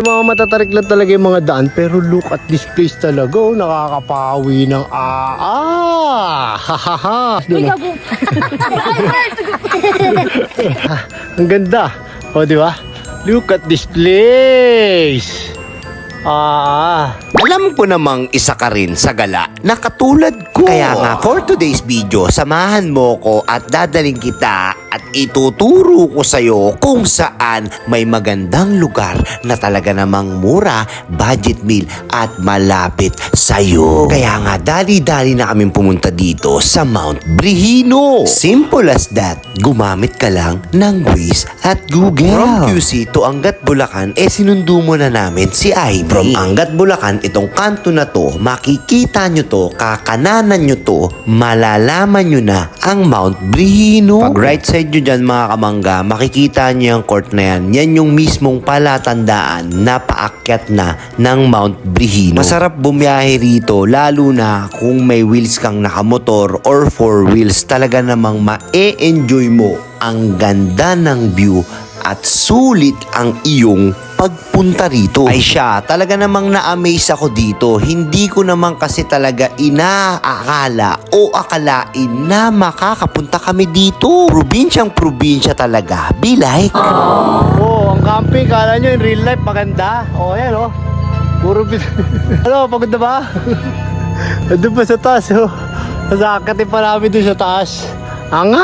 Mga matatarik lang talaga yung mga daan, pero look at this place talaga, oh, nakakapawi ng hahaha. Ang ganda, oh, di ba? Look at this place. Alam ko namang isa ka rin sa gala na katulad ko. Kaya nga for today's video, samahan mo ko at dadaling kita at ituturo ko sa'yo kung saan may magandang lugar na talaga namang mura, budget meal at malapit sa'yo. Kaya nga dali-dali na kaming pumunta dito sa Mount Brihino. Simple as that, gumamit ka lang ng Waze at Google. From QC to Angat Bulacan, sinundo mo na namin si Amy. From Angat Bulacan, itong kanto na to, makikita nyo to, kakananan nyo to, malalaman nyo na ang Mount Brihino. Pag right side nyo dyan mga kamangga, makikita nyo yung court na yan. Yan yung mismong palatandaan na paakyat na ng Mount Brihino. Masarap bumiyahe rito, lalo na kung may wheels kang nakamotor or four wheels. Talaga namang ma-enjoy mo ang ganda ng view at sulit ang iyong pagpunta rito. Ay siya, talaga namang na-amaze ako dito. Hindi ko naman kasi talaga inaakala o akalain na makakapunta kami dito. Probinsyang-probinsya talaga. Be like. Oh, ang camping, kala nyo in real life maganda. Oh, yan oh. Puro ano, pagod na ba? Andun pa sa taas oh. Masakatin pa namin dun sa taas. Ang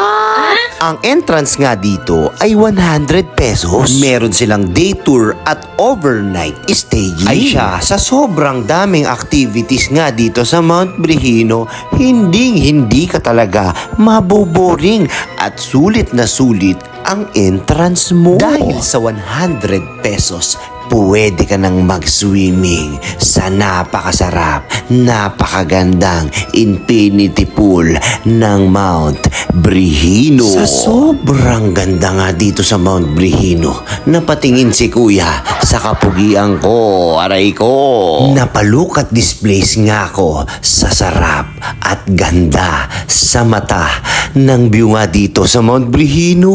entrance nga dito ay 100 pesos. Meron silang day tour at overnight staying. Ay siya, sa sobrang daming activities nga dito sa Mount Brihino, hindi ka talaga maboboring at sulit na sulit ang entrance mo. Dahil sa 100 pesos, pwede ka nang mag-swimming sa napakasarap, napakagandang infinity pool ng Mount Brihino. Sa sobrang ganda nga dito sa Mount Brihino, napatingin si kuya sa kapugian ko, aray ko. Napalukat this place nga ako sa sarap at ganda sa mata ng view nga dito sa Mount Brihino.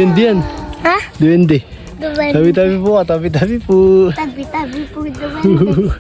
Duwende yan. Ha? Duwende. Duwende. Tabi-tabi po, tabi-tabi po. Tabi-tabi po duwende.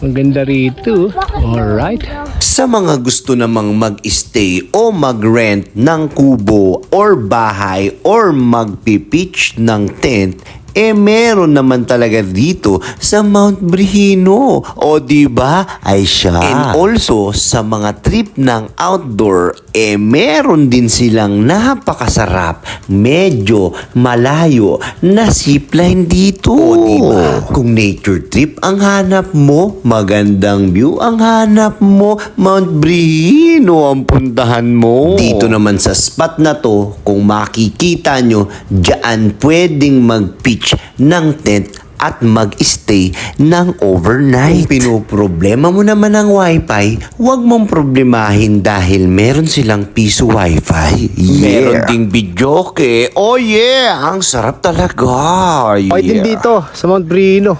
Ang ganda rito. Alright. Sa mga gusto namang mag-stay o mag-rent ng kubo or bahay or mag-pitch ng tent, meron naman talaga dito sa Mount Brihino. O diba? Ay siya. And also, sa mga trip ng outdoor, meron din silang napakasarap, medyo malayo na zipline dito. O diba? Kung nature trip ang hanap mo, magandang view ang hanap mo, Mount Brihino ang puntahan mo. Dito naman sa spot na to, kung makikita nyo, dyan pwedeng mag-pitch ng tent at mag-stay ng overnight. Kung pinoproblema mo naman ang wifi, huwag mong problemahin dahil meron silang piso wifi. Meron ding videoke. Oh yeah! Ang sarap talaga. Yeah. Okay din dito sa Mount Brihino.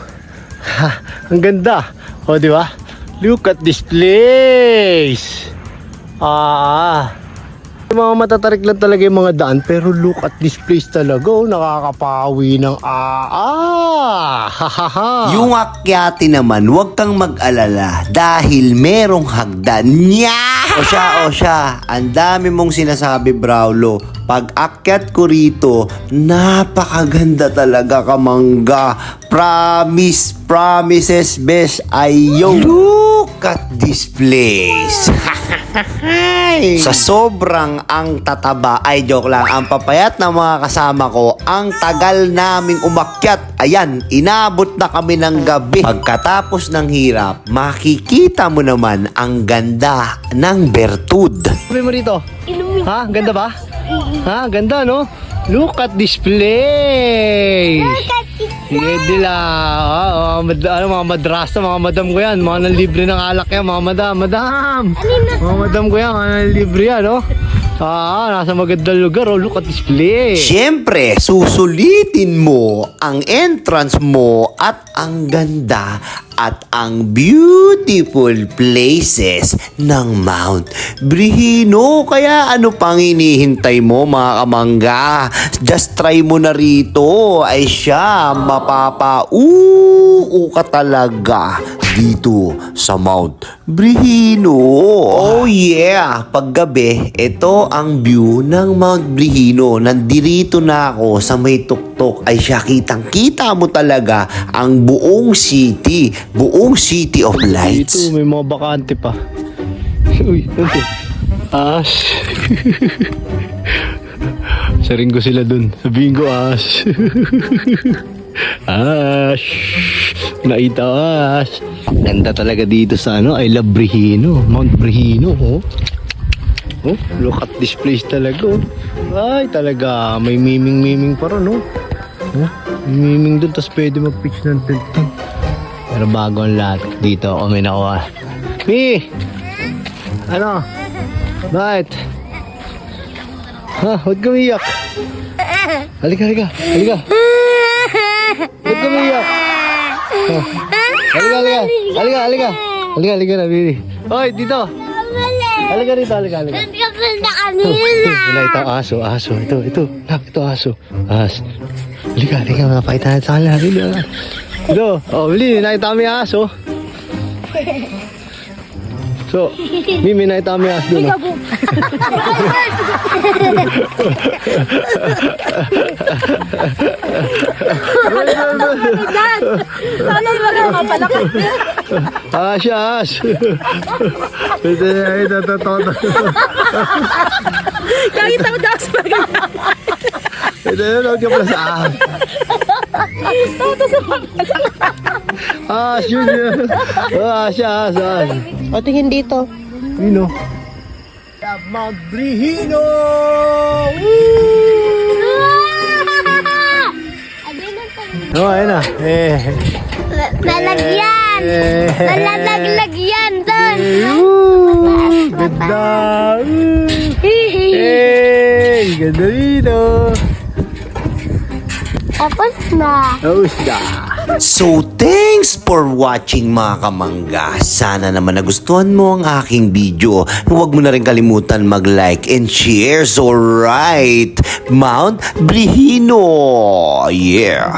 Ang ganda. O, di ba? Look at this place. Mga matatarik lang talaga yung mga daan, pero look at this place talaga, oh, nakakapawi ng hahaha. Yung akyati naman, huwag kang mag-alala dahil merong hagdan niya. O siya, ang dami mong sinasabi, Braulo. Pag akyat ko rito, napakaganda talaga, kamangga. Promises best ayo. Look at this place. Sa sobrang ang tataba, ay joke lang, ang papayat ng mga kasama ko, ang tagal naming umakyat. Ayan, inabot na kami ng gabi. Pagkatapos ng hirap, makikita mo naman ang ganda ng Bertud. Sabi mo rito. Inumin. Ha? Ganda ba? Ha? Ganda, no? Look at this place. Sige lang. Mga madrasa, mga madam ko yan. Mga nanlibre ng alak yan, mga madam. Mga madam ko yan, mga nanlibre yan, no? Nasa magandang lugar, oh. Look at this place. Siyempre, susulitin mo ang entrance mo at ang ganda at ang beautiful places ng Mount Brihino. Kaya ano pang hinihintay mo mga kamangga? Just try mo na rito. Ay siya, mapapa-uu ka talaga dito sa Mount Brihino. Oh yeah, paggabi, ito ang view ng Mount Brihino. Nandirito na ako sa may tuktok. Ay siya, kitang-kita mo talaga ang buong city of lights. Dito may mga bakante pa. Uy, ano to? As. Saring ko sila dun. Sabihin ko as. As. Naita as. Ganda talaga dito sa ano, I love Brihino. Mount Brihino, oh. Oh, look at this place talaga, oh. Ay, talaga, may miming pa ron, oh. Oh, may miming dun, tas pwede mag-pitch ng tent. Pero bago ang lahat, dito ako may nakuha. Mi! Ano? Bakit? Ha? Huwag ka umiyak. Halika. Huwag ka umiyak. Halika na, baby. Hoy, dito. Halika rito. Hindi ka pa na kanina. Ito, aso. Ito, aso. Halika, mapakita natin sa kanila. Ito, Bili, nakita kami yung aso. So, Mimi, nakita kami yung aso doon. Sana ba na mapalakas? As. Ito, Kakita mo daw sa pagkakita. ito, huwag ka pala sa ahas. Yun. As. O, tingin dito. Yun, oh. Mount Brihino! Oh, ayun na. Nalagyan. Nalalaglag yan doon. Ganda! Ganda dito! Tapos na. So, thanks for watching mga kamangga. Sana naman nagustuhan mo ang aking video. Huwag mo na rin kalimutan mag-like and share. So, right, Mount Brihino. Yeah.